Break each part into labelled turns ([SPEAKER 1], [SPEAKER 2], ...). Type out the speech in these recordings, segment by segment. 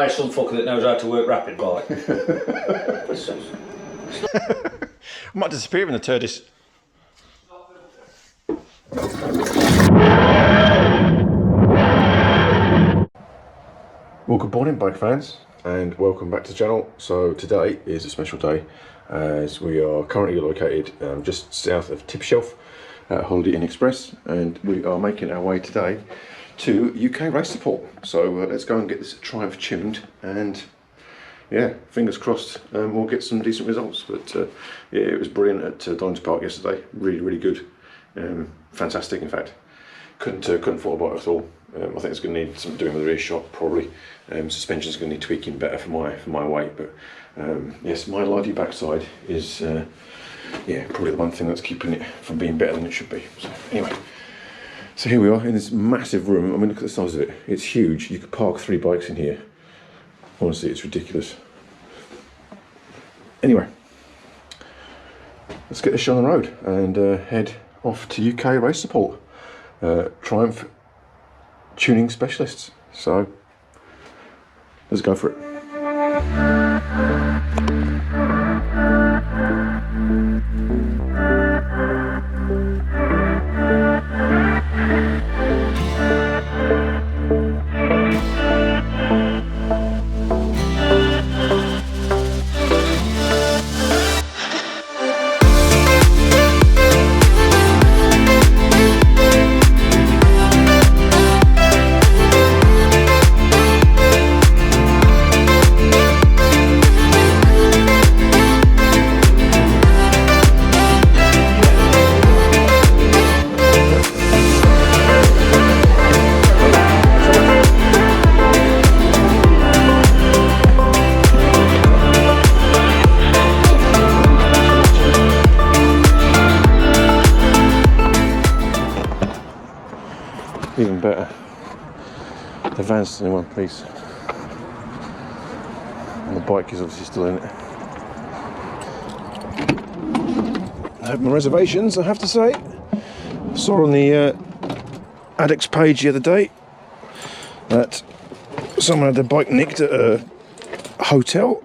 [SPEAKER 1] Some fucker that knows how to work RapidBike.
[SPEAKER 2] I might disappear in the TERDIS. Well, good morning bike fans and welcome back to the channel. So today is a special day as we are currently located just south of Tipshelf at Holiday Inn Express, and we are making our way today to UK race support. So let's go and get this Triumph tuned, and yeah, fingers crossed we'll get some decent results. But yeah, it was brilliant at Dyno Park yesterday. Really good. Fantastic, in fault. Couldn't fault about it at all. I think it's going to need something doing with the rear shock probably. Suspension's going to need tweaking better for my weight. But yes, my lardy backside is yeah, probably the one thing that's keeping it from being better than it should be. So anyway, so here we are in this massive room. I mean, look at the size of it. It's huge. You could park 3 bikes in here. Honestly, it's ridiculous. Anyway, let's get this show on the road and head off to UK race support. Triumph tuning specialists. So let's go for it. Even better, the van's the only one piece, and the bike is obviously still in it. I have my reservations, I have to say. I saw on the Addicts page the other day that someone had their bike nicked at a hotel.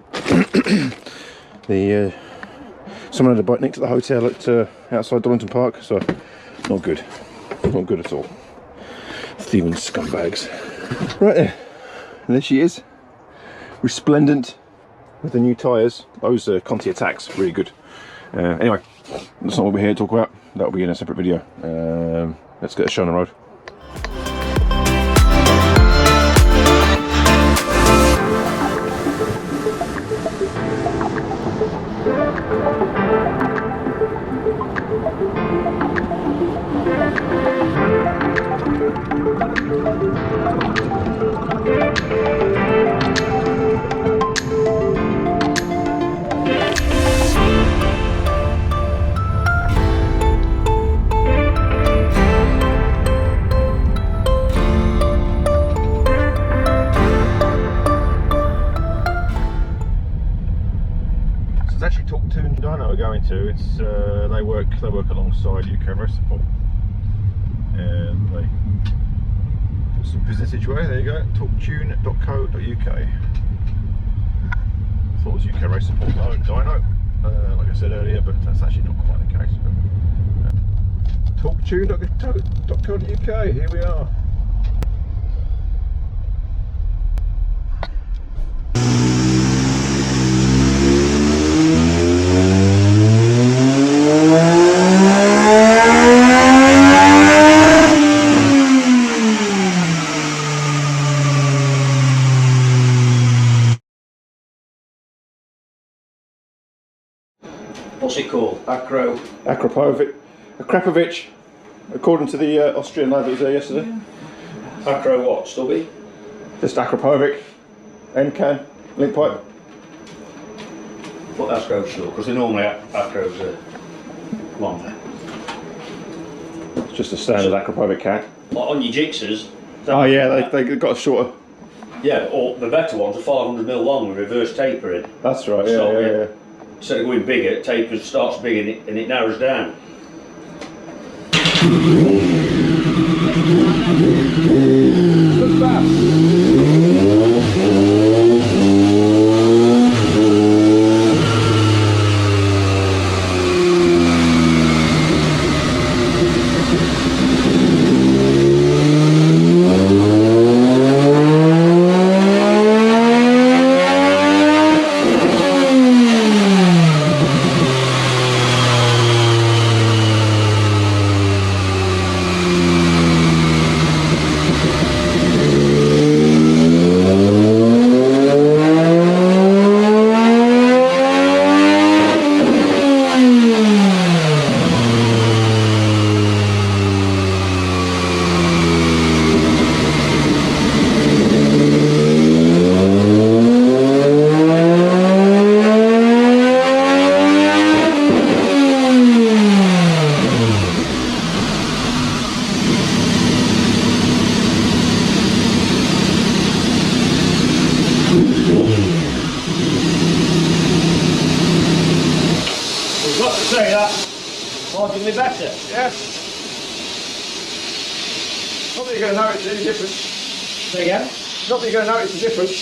[SPEAKER 2] Someone had a bike nicked at the hotel at outside Donington Park, so not good at all. Thieving scumbags. Right there, and there she is, resplendent with the new tyres. Those Conti Attacks, really good. Anyway, that's not what we're here to talk about. That'll be in a separate video. Let's get a show on the road. It's they work alongside UK Race Support, and they put some business its way. There you go, talktune.co.uk. I thought it was UK Race Support owned Dyno, like I said earlier, but that's actually not quite the case. But, talktune.co.uk, here we are.
[SPEAKER 1] What's it called?
[SPEAKER 2] Akrapovic, according to the Austrian lad that was there yesterday.
[SPEAKER 1] Acro what? Stubby?
[SPEAKER 2] Just Akrapovic, N-can, link pipe.
[SPEAKER 1] Put Acro short, because normally Acros are longer.
[SPEAKER 2] It's just a standard Akrapovic can.
[SPEAKER 1] What, on your jigsers?
[SPEAKER 2] Oh yeah, they got a shorter.
[SPEAKER 1] Yeah, or the better ones are 500mm long with reverse tapering.
[SPEAKER 2] That's right, yeah,
[SPEAKER 1] So,
[SPEAKER 2] yeah.
[SPEAKER 1] Instead of going bigger, it tapers, starts big and it narrows down.
[SPEAKER 2] Look fast.
[SPEAKER 1] We've got to say that marginally better.
[SPEAKER 2] Yeah. Not that you're going to notice any difference.
[SPEAKER 1] Say again?
[SPEAKER 2] Not that you're going to notice the difference.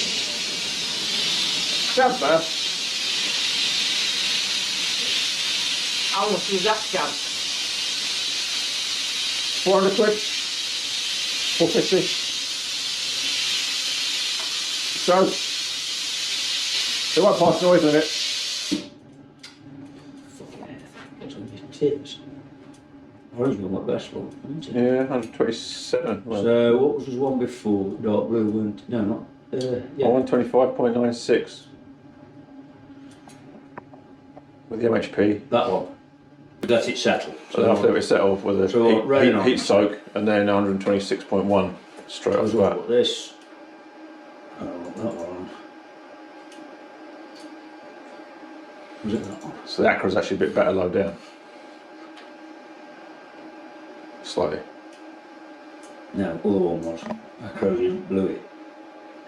[SPEAKER 2] Sounds better.
[SPEAKER 3] How much is that scam?
[SPEAKER 2] 400 quid. 450. So, it won't pass noise in it.
[SPEAKER 1] Tips. Original, not best one, isn't it?
[SPEAKER 2] Yeah, 127. Well,
[SPEAKER 1] So what was the one before? Dark blue weren't, no, not, yeah.
[SPEAKER 2] 125.96 with the MHP.
[SPEAKER 1] That one. Let it settle.
[SPEAKER 2] So after it settled with a
[SPEAKER 1] So
[SPEAKER 2] heat soak, and then 126.1 straight off the bat.
[SPEAKER 1] What this? Oh, that one. Was it that one?
[SPEAKER 2] So the Acra's actually a bit better low down. Slightly.
[SPEAKER 1] No, other one was. Acro's blew it.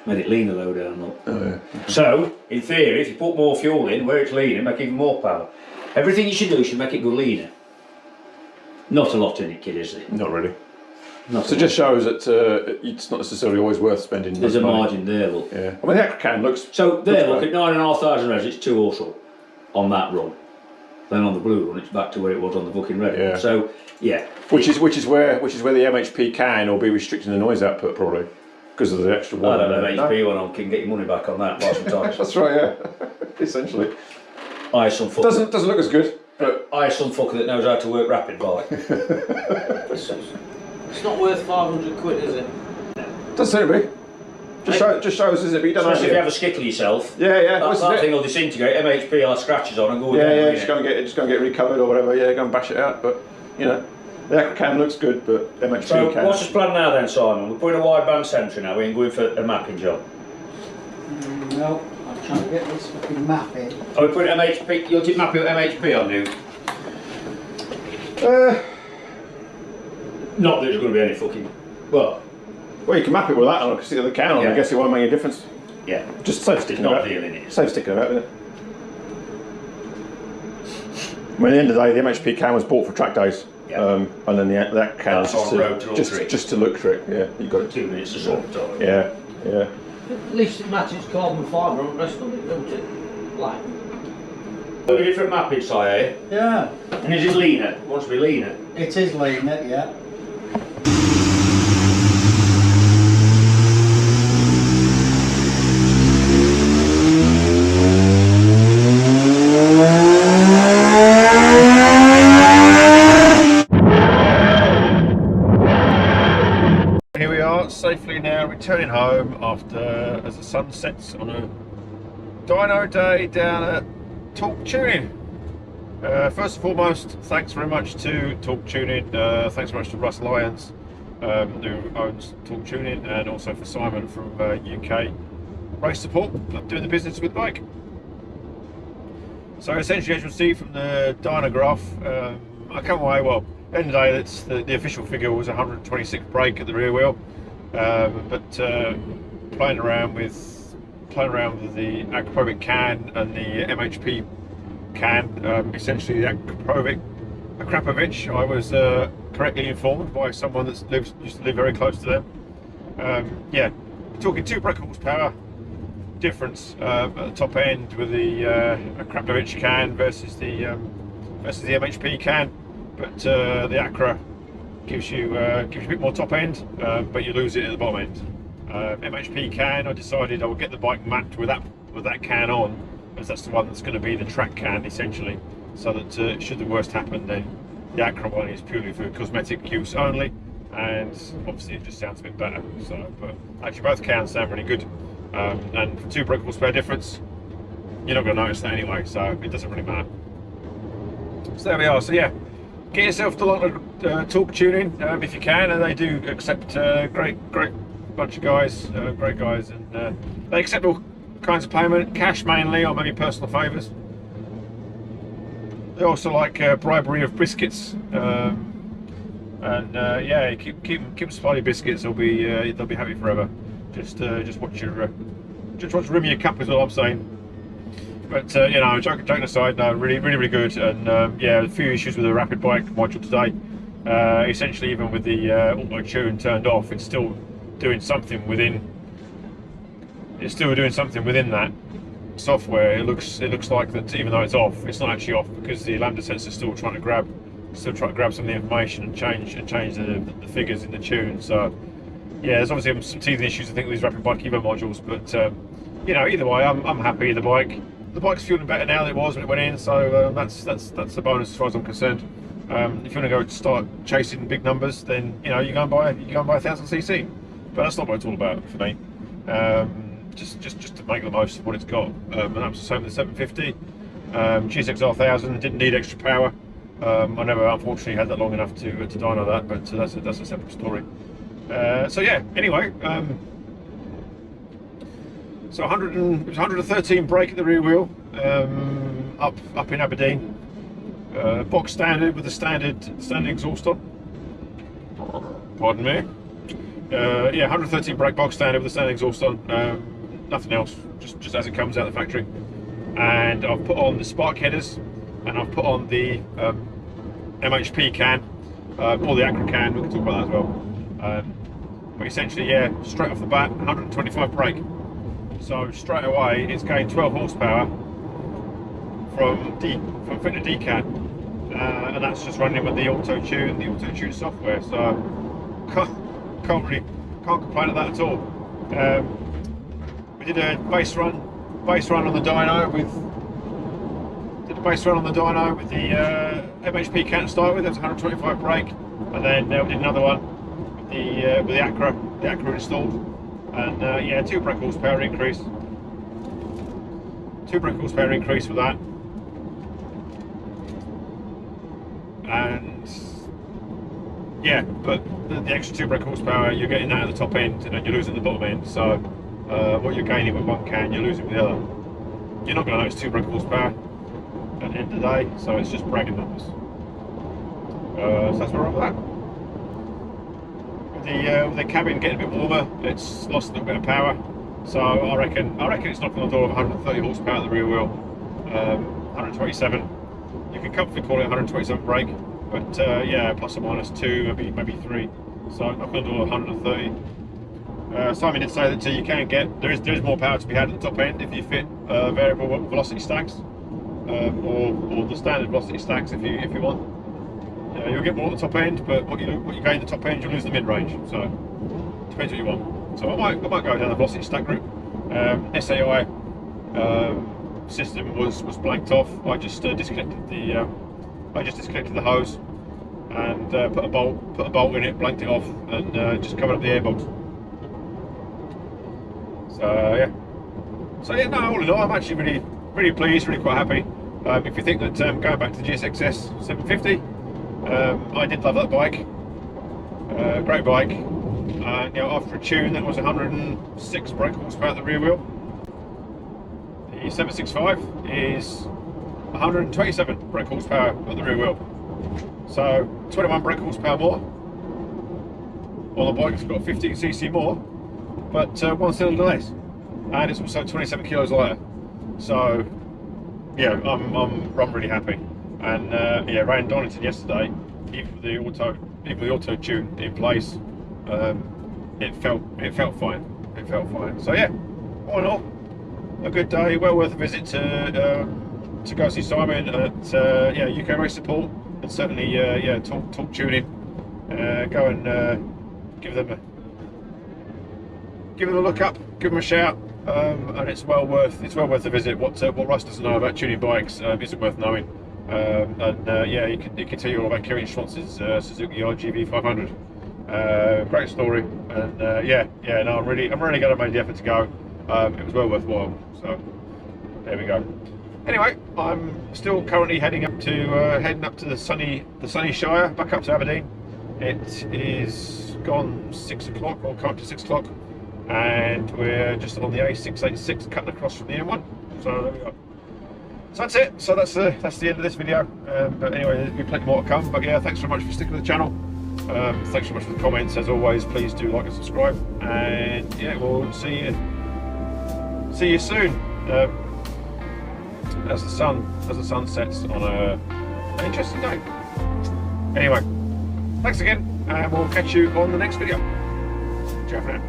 [SPEAKER 1] Made it leaner low down, look.
[SPEAKER 2] Oh, yeah.
[SPEAKER 1] So, in theory, if you put more fuel in where it's leaner, make even more power. Everything you should do should make it go leaner. Not a lot in it, kid, is there?
[SPEAKER 2] Not really.
[SPEAKER 1] Not
[SPEAKER 2] So it just shows that it's not necessarily always worth spending.
[SPEAKER 1] There's a
[SPEAKER 2] much money.
[SPEAKER 1] margin there, look.
[SPEAKER 2] Yeah. I mean, the Acra can looks.
[SPEAKER 1] So there, look
[SPEAKER 2] great.
[SPEAKER 1] at 9,500 revs, it's 2 also on that run. Then on the blue run, it's back to where it was on the fucking red
[SPEAKER 2] Yeah.
[SPEAKER 1] one. So, yeah.
[SPEAKER 2] Which is where the MHP can or be restricting the noise output probably because of the extra
[SPEAKER 1] I
[SPEAKER 2] watt.
[SPEAKER 1] don't know, HP one, I can get your money back on that by some times.
[SPEAKER 2] That's right, yeah. Essentially.
[SPEAKER 1] I some fucker.
[SPEAKER 2] Doesn't look as good, but
[SPEAKER 1] I some fucker that knows how to work RapidBike.
[SPEAKER 3] It's not worth 500 quid, is it?
[SPEAKER 2] doesn't seem to be. Just shows, isn't it? But you don't
[SPEAKER 1] Especially if you
[SPEAKER 2] know.
[SPEAKER 1] have a skickle yourself.
[SPEAKER 2] Yeah.
[SPEAKER 1] That,
[SPEAKER 2] This is
[SPEAKER 1] that
[SPEAKER 2] it.
[SPEAKER 1] thing will disintegrate. MHP will have scratches on and go
[SPEAKER 2] Yeah,
[SPEAKER 1] down.
[SPEAKER 2] just go and get recovered or whatever. Yeah, go and bash it out. But you know, the Acra can looks good, but MHP
[SPEAKER 1] So
[SPEAKER 2] can.
[SPEAKER 1] what's the plan now then, Simon? We're putting a wideband sensor now. We ain't going for a mapping job.
[SPEAKER 3] No, I'm trying to get this fucking map in.
[SPEAKER 1] Are we putting MHP? You'll keep mapping with MHP on, Luke? Not that there's going to be any fucking. Well,
[SPEAKER 2] you can map it with that, and I can see the other can on.
[SPEAKER 1] Yeah.
[SPEAKER 2] I guess it won't make any difference.
[SPEAKER 1] yeah.
[SPEAKER 2] Just safe
[SPEAKER 1] It's
[SPEAKER 2] sticking
[SPEAKER 1] not
[SPEAKER 2] about.
[SPEAKER 1] dealing it.
[SPEAKER 2] Safe sticking about, isn't it? Well, at the end of the day, the MHP can was bought for track days,
[SPEAKER 1] Yeah.
[SPEAKER 2] and then that can
[SPEAKER 1] That's
[SPEAKER 2] was
[SPEAKER 1] on road to look trick.
[SPEAKER 2] just to look trick. Yeah, you got it.
[SPEAKER 1] 2 minutes to sort it out.
[SPEAKER 2] Yeah.
[SPEAKER 3] At least it matches carbon fibre on the rest of it, don't it? Like.
[SPEAKER 1] A different mapping side, eh?
[SPEAKER 3] Yeah,
[SPEAKER 1] And is it leaner? It wants to be leaner.
[SPEAKER 3] it is leaner, yeah.
[SPEAKER 2] Here we are, safely now returning home after as the sun sets on a dyno day down at Talk Tuning. First and foremost, thanks very much to Talk Tuning. Thanks very much to Russ Lyons, who owns Talk Tuning, and also for Simon from UK Race Support, doing the business with bike. So essentially, as you can see from the dyno graph, I come away, well, at the end of the day, that's the official figure was 126 brake at the rear wheel, but playing around with the RapidBike can and the MHP can. Essentially, the Akrapovic, I was correctly informed by someone that used to live very close to them. Yeah, we're talking 2 brake horsepower difference at the top end with the Akrapovic can versus the MHP can, but the Acra gives you a bit more top end, but you lose it at the bottom end. MHP can, I decided I would get the bike mapped with that can on, as that's the one that's going to be the track can essentially, so that should the worst happen, then the Acra one is purely for cosmetic use only, and obviously it just sounds a bit better. So, but actually both cans sound really good, and for 2 brake horsepower difference, you're not going to notice that anyway, so it doesn't really matter. So there we are. So yeah, get yourself to Torque Tuning if you can, and they do accept great bunch of guys, great guys, and they accept all kinds of payment, cash mainly, or maybe personal favours. They also like bribery of biscuits, and yeah, keep them supply your biscuits. They'll be happy forever. Just watch your rim your cup is all I'm saying. But you know, joking aside, no, really good. And yeah, a few issues with the RapidBike module today. Essentially, even with the auto tune turned off, it's still doing something within. It's still doing something within that software. It looks like that, even though it's off, it's not actually off, because the lambda sensor is still trying to grab some of the information and change the figures in the tune. So yeah, there's obviously some teething issues I think with these RapidBike Evo modules, but you know, either way, I'm happy with the bike. The bike's feeling better now than it was when it went in, so that's a bonus as far as I'm concerned. If you want to go start chasing big numbers, then you know you go and buy 1000cc, but that's not what it's all about for me. Just to make the most of what it's got, and that's the same with the 750. GSXR 1000 didn't need extra power. I never unfortunately had that long enough to dyno that, but that's a separate story. So yeah, anyway, so it was 113 brake at the rear wheel, up in Aberdeen, box standard with the standard exhaust on. Pardon me. Yeah, 113 brake, box standard with the standard exhaust on. Nothing else, just as it comes out of the factory. And I've put on the spark headers, and I've put on the MHP can, or the Acra can. We can talk about that as well. But essentially, yeah, straight off the bat, 125 brake. So straight away, it's gained 12 horsepower from fitting a D-can, and that's just running with the auto tune software. So can't complain at that at all. We did a base run on the dyno with the MHP can to start with. That was 125 brake, and then we did another one with the Acra installed, and yeah, 2 brake horsepower increase. 2 brake horsepower increase with that, and yeah, but the extra 2 brake horsepower, you're getting that at the top end, and you're losing at the bottom end. So what you're gaining with one can, you're losing with the other. You're not going to notice 2 brake horsepower at the end of the day, so it's just bragging numbers. So that's where we're at with that. With the cabin getting a bit warmer, it's lost a little bit of power. So I reckon it's knocking on the door of 130 horsepower at the rear wheel. 127. You can comfortably call it 127 brake, but yeah, plus or minus 2, maybe 3. So knocking on the door of 130. Simon did say that you can get there is more power to be had at the top end if you fit variable velocity stacks, or the standard velocity stacks if you want. You'll get more at the top end, but what you gain at the top end, you'll lose the mid range. So depends what you want. So I might go down the velocity stack route. SAI system was blanked off. I just disconnected the hose and put a bolt in it, blanked it off, and just covered up the air box. So yeah, no, all in all, I'm actually really pleased, really quite happy. If you think that going back to the GSXS 750, I did love that bike. Great bike. You know, after a tune, that was 106 brake horsepower at the rear wheel. The 765 is 127 brake horsepower at the rear wheel. So 21 brake horsepower more. While the bike's got 15cc more. but one cylinder less, and it's also 27 kilos lighter. So yeah, I'm really happy. And yeah, ran Donington yesterday, even with the auto tune in place, it felt fine. It felt fine. So yeah, all in all, a good day. Well worth a visit to go see Simon at yeah, UK Race Support, and certainly yeah, talk tuning. Go and give them a look up, give them a shout, and it's well worth a visit. What Russ doesn't know about tuning bikes isn't worth knowing. And yeah, he can tell you all about Kieran Schwantz's Suzuki RGV 500. Great story, and yeah, no, I'm really glad I made the effort to go. It was well worthwhile. So there we go. Anyway, I'm still currently heading up to the sunny Shire, back up to Aberdeen. It is gone 6 o'clock, or come up to 6 o'clock, and we're just on the A686 cutting across from the M1. So there we go. So that's it. So that's the end of this video. But anyway, there's been plenty more to come. But yeah, thanks very much for sticking with the channel. Thanks so much for the comments. As always, please do like and subscribe. And yeah, we'll see you soon. As the sun sets on an interesting day. Anyway, thanks again, and we'll catch you on the next video. Ciao for now.